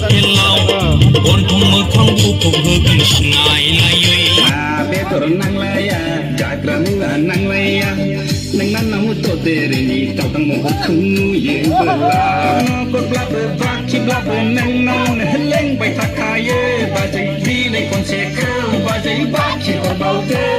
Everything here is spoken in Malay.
hello bon thong mơ khong bu phục hư kinh ngài lai yui be tor nang la ya jakra mu nang la ya nang nan namu to tere ni tau tang mo khung ye ba ko bla ba chi bla nang nang leng bai thakha ye ba jai di nei kon se ka ba jai ba chi ko ba te